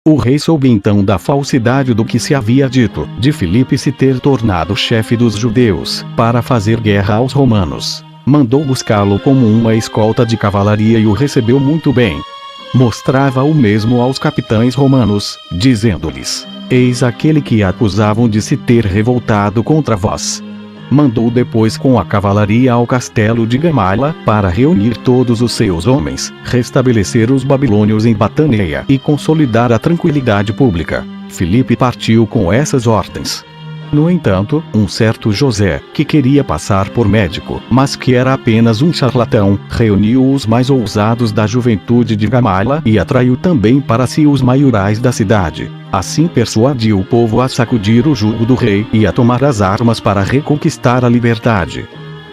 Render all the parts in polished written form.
O rei soube então da falsidade do que se havia dito, de Filipe se ter tornado chefe dos judeus, para fazer guerra aos romanos. Mandou buscá-lo como uma escolta de cavalaria e o recebeu muito bem. Mostrava o mesmo aos capitães romanos, dizendo-lhes: eis aquele que acusavam de se ter revoltado contra vós. Mandou depois com a cavalaria ao castelo de Gamala, para reunir todos os seus homens, restabelecer os babilônios em Bataneia e consolidar a tranquilidade pública. Filipe partiu com essas ordens. No entanto, um certo José, que queria passar por médico, mas que era apenas um charlatão, reuniu os mais ousados da juventude de Gamala e atraiu também para si os maiorais da cidade. Assim persuadiu o povo a sacudir o jugo do rei e a tomar as armas para reconquistar a liberdade.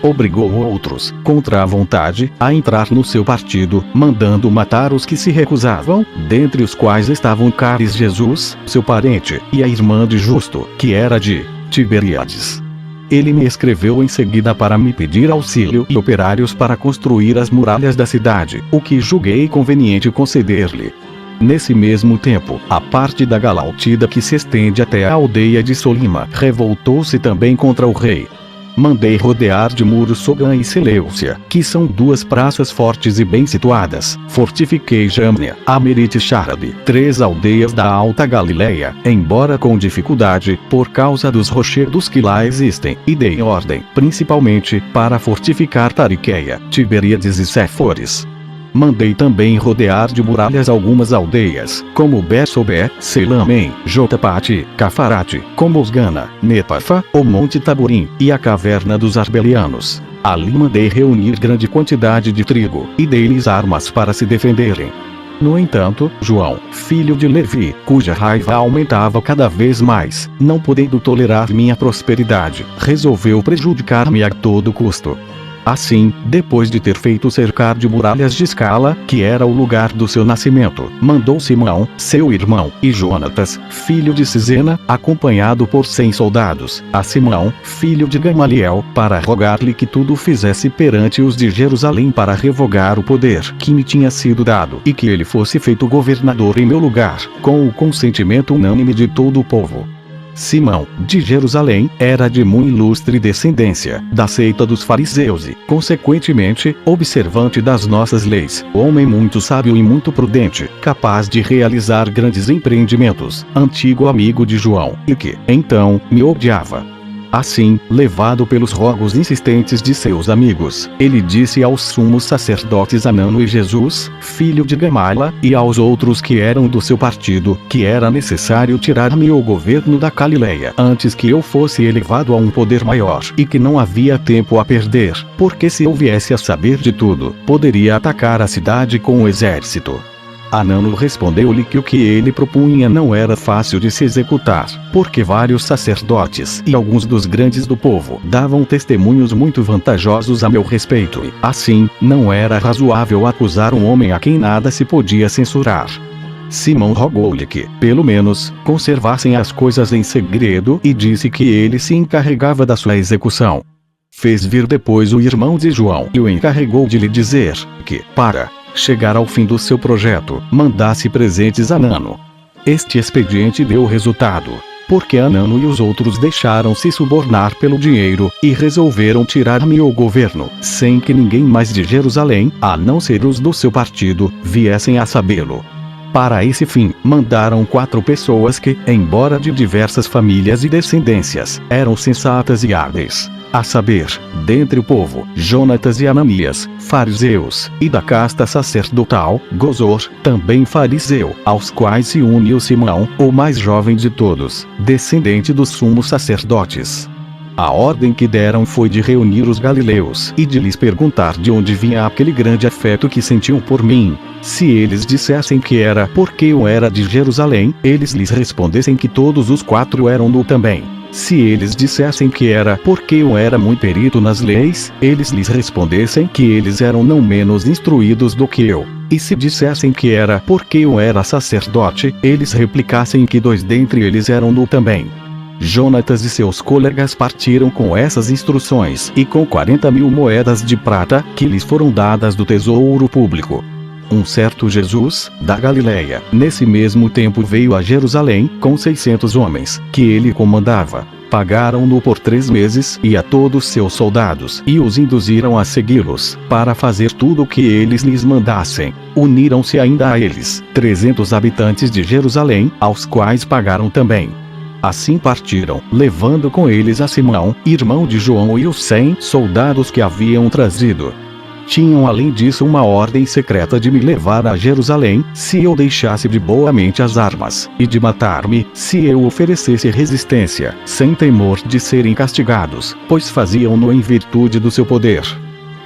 Obrigou outros, contra a vontade, a entrar no seu partido, mandando matar os que se recusavam, dentre os quais estavam Caris Jesus, seu parente, e a irmã de Justo, que era de Tiberíades. Ele me escreveu em seguida para me pedir auxílio e operários para construir as muralhas da cidade, o que julguei conveniente conceder-lhe. Nesse mesmo tempo, a parte da Galautida que se estende até a aldeia de Solima revoltou-se também contra o rei. Mandei rodear de muros Sogã e Seleucia, que são duas praças fortes e bem situadas. Fortifiquei Jâmnia, Amerite e Charabe, 3 aldeias da Alta Galileia, embora com dificuldade, por causa dos rochedos que lá existem, e dei ordem, principalmente, para fortificar Tariqueia, Tiberíades e Séforis. Mandei também rodear de muralhas algumas aldeias, como Bessobé, Selamém, Jotapate, Cafarate, Comosgana, Netafa, o Monte Taborim, e a caverna dos Arbelianos. Ali mandei reunir grande quantidade de trigo, e dei-lhes armas para se defenderem. No entanto, João, filho de Levi, cuja raiva aumentava cada vez mais, não podendo tolerar minha prosperidade, resolveu prejudicar-me a todo custo. Assim, depois de ter feito cercar de muralhas de Escala, que era o lugar do seu nascimento, mandou Simão, seu irmão, e Jonatas, filho de Cisena, acompanhado por 100 soldados, a Simão, filho de Gamaliel, para rogar-lhe que tudo fizesse perante os de Jerusalém para revogar o poder que me tinha sido dado, e que ele fosse feito governador em meu lugar, com o consentimento unânime de todo o povo. Simão, de Jerusalém, era de muito ilustre descendência, da seita dos fariseus e, consequentemente, observante das nossas leis, homem muito sábio e muito prudente, capaz de realizar grandes empreendimentos, antigo amigo de João, e que, então, me odiava. Assim, levado pelos rogos insistentes de seus amigos, ele disse aos sumos sacerdotes Anano e Jesus, filho de Gamala, e aos outros que eram do seu partido, que era necessário tirar-me o governo da Galileia antes que eu fosse elevado a um poder maior, e que não havia tempo a perder, porque se eu viesse a saber de tudo, poderia atacar a cidade com o exército. Anano respondeu-lhe que o que ele propunha não era fácil de se executar, porque vários sacerdotes e alguns dos grandes do povo davam testemunhos muito vantajosos a meu respeito e, assim, não era razoável acusar um homem a quem nada se podia censurar. Simão rogou-lhe que, pelo menos, conservassem as coisas em segredo e disse que ele se encarregava da sua execução. Fez vir depois o irmão de João e o encarregou de lhe dizer que, para chegar ao fim do seu projeto, mandasse presentes a Anano. Este expediente deu resultado, porque Anano e os outros deixaram-se subornar pelo dinheiro, e resolveram tirar-me o governo, sem que ninguém mais de Jerusalém, a não ser os do seu partido, viessem a sabê-lo. Para esse fim, mandaram 4 pessoas que, embora de diversas famílias e descendências, eram sensatas e hábeis. A saber, dentre o povo, Jonatas e Ananias, fariseus, e da casta sacerdotal, Gozor, também fariseu, aos quais se une o Simão, o mais jovem de todos, descendente dos sumos sacerdotes. A ordem que deram foi de reunir os galileus e de lhes perguntar de onde vinha aquele grande afeto que sentiam por mim. Se eles dissessem que era porque eu era de Jerusalém, eles lhes respondessem que todos os 4 eram do também. Se eles dissessem que era porque eu era muito perito nas leis, eles lhes respondessem que eles eram não menos instruídos do que eu. E se dissessem que era porque eu era sacerdote, eles replicassem que 2 dentre eles eram do também. Jonatas e seus colegas partiram com essas instruções e com 40.000 moedas de prata, que lhes foram dadas do tesouro público. Um certo Jesus, da Galileia, nesse mesmo tempo veio a Jerusalém, com 600 homens, que ele comandava. Pagaram-no por 3 meses e a todos seus soldados, e os induziram a segui-los, para fazer tudo o que eles lhes mandassem. Uniram-se ainda a eles 300 habitantes de Jerusalém, aos quais pagaram também. Assim partiram, levando com eles a Simão, irmão de João, e os 100 soldados que haviam trazido. Tinham além disso uma ordem secreta de me levar a Jerusalém, se eu deixasse de boa mente as armas, e de matar-me, se eu oferecesse resistência, sem temor de serem castigados, pois faziam-no em virtude do seu poder.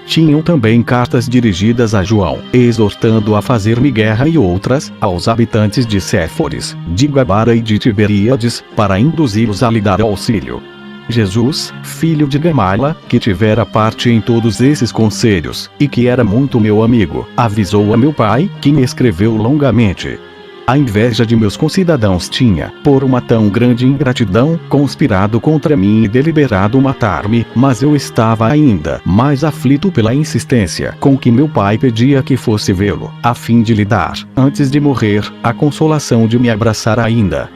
Tinham também cartas dirigidas a João, exortando a fazer-me guerra, e outras, aos habitantes de Séforis, de Gabara e de Tiberíades, para induzi-los a lhe dar auxílio. Jesus, filho de Gamala, que tivera parte em todos esses conselhos, e que era muito meu amigo, avisou a meu pai, que me escreveu longamente. A inveja de meus concidadãos tinha, por uma tão grande ingratidão, conspirado contra mim e deliberado matar-me, mas eu estava ainda mais aflito pela insistência com que meu pai pedia que fosse vê-lo, a fim de lhe dar, antes de morrer, a consolação de me abraçar ainda.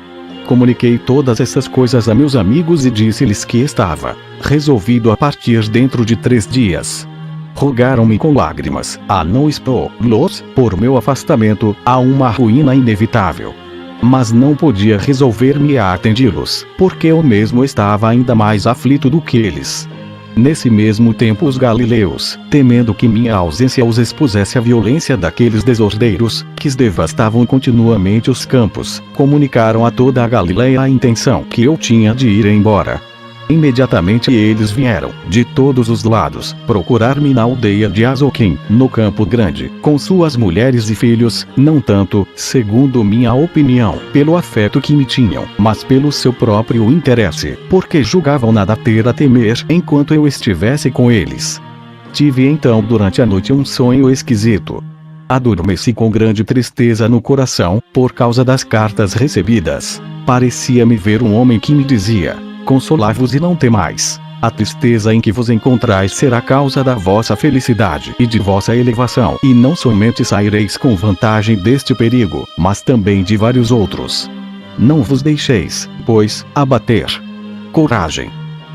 Comuniquei todas essas coisas a meus amigos e disse-lhes que estava resolvido a partir dentro de 3 dias. Rogaram-me com lágrimas a não expô-los, por meu afastamento, a uma ruína inevitável. Mas não podia resolver-me a atendi-los, porque eu mesmo estava ainda mais aflito do que eles. Nesse mesmo tempo os galileus, temendo que minha ausência os expusesse à violência daqueles desordeiros, que devastavam continuamente os campos, comunicaram a toda a Galileia a intenção que eu tinha de ir embora. Imediatamente eles vieram, de todos os lados, procurar-me na aldeia de Azoquim, no Campo Grande, com suas mulheres e filhos, não tanto, segundo minha opinião, pelo afeto que me tinham, mas pelo seu próprio interesse, porque julgavam nada ter a temer enquanto eu estivesse com eles. Tive então durante a noite um sonho esquisito. Adormeci com grande tristeza no coração, por causa das cartas recebidas. Parecia-me ver um homem que me dizia: consolai-vos e não temais. A tristeza em que vos encontrais será causa da vossa felicidade e de vossa elevação, e não somente saireis com vantagem deste perigo, mas também de vários outros. Não vos deixeis, pois, abater. Coragem.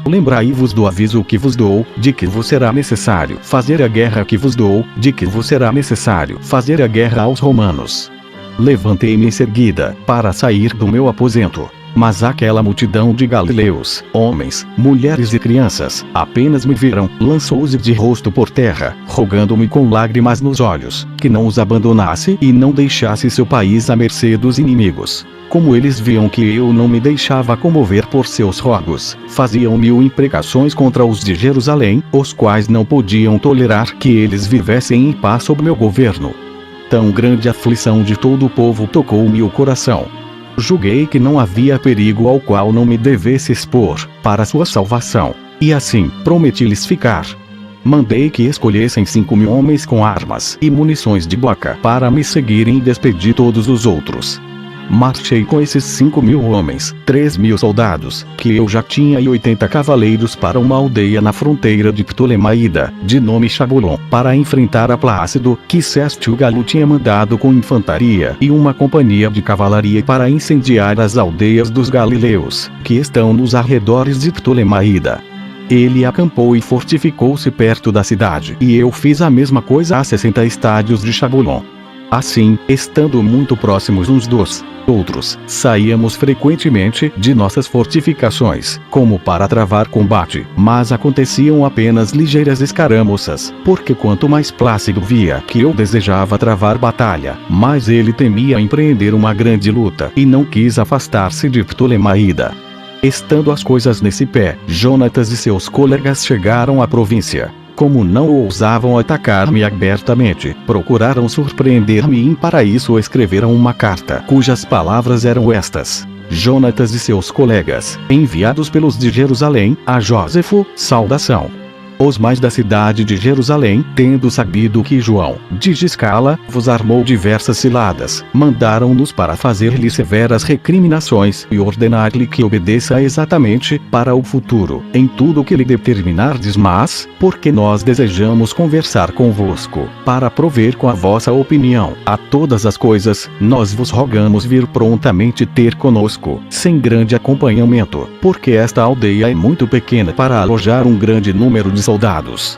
Lembrai-vos do aviso que vos dou, de que vos será necessário fazer a guerra, que vos dou, de que vos será necessário fazer a guerra aos romanos. Levantei-me em seguida, para sair do meu aposento. Mas aquela multidão de galileus, homens, mulheres e crianças, apenas me viram, lançou-se de rosto por terra, rogando-me com lágrimas nos olhos, que não os abandonasse e não deixasse seu país à mercê dos inimigos. Como eles viam que eu não me deixava comover por seus rogos, faziam 1000 imprecações contra os de Jerusalém, os quais não podiam tolerar que eles vivessem em paz sob meu governo. Tão grande aflição de todo o povo tocou-me o coração. Julguei que não havia perigo ao qual não me devesse expor, para sua salvação, e assim, prometi-lhes ficar. Mandei que escolhessem 5.000 homens com armas e munições de boca para me seguirem e despedi todos os outros. Marchei com esses 5.000 homens, 3.000 soldados, que eu já tinha, e 80 cavaleiros para uma aldeia na fronteira de Ptolemaída, de nome Xabulon, para enfrentar a Plácido, que Sestio Galo tinha mandado com infantaria e uma companhia de cavalaria para incendiar as aldeias dos galileus, que estão nos arredores de Ptolemaída. Ele acampou e fortificou-se perto da cidade, e eu fiz a mesma coisa a 60 estádios de Xabulon. Assim, estando muito próximos uns dos outros, saíamos frequentemente de nossas fortificações, como para travar combate, mas aconteciam apenas ligeiras escaramuças, porque quanto mais Plácido via que eu desejava travar batalha, mais ele temia empreender uma grande luta, e não quis afastar-se de Ptolemaída. Estando as coisas nesse pé, Jonatas e seus colegas chegaram à província. Como não ousavam atacar-me abertamente, procuraram surpreender-me, e para isso escreveram uma carta, cujas palavras eram estas: Jonatas e seus colegas, enviados pelos de Jerusalém, a Jósefo, saudação. Os mais da cidade de Jerusalém, tendo sabido que João, de Giscala, vos armou diversas ciladas, mandaram-nos para fazer-lhe severas recriminações e ordenar-lhe que obedeça exatamente, para o futuro, em tudo o que lhe determinardes, mas, porque nós desejamos conversar convosco, para prover com a vossa opinião a todas as coisas, nós vos rogamos vir prontamente ter conosco, sem grande acompanhamento, porque esta aldeia é muito pequena para alojar um grande número de soldados.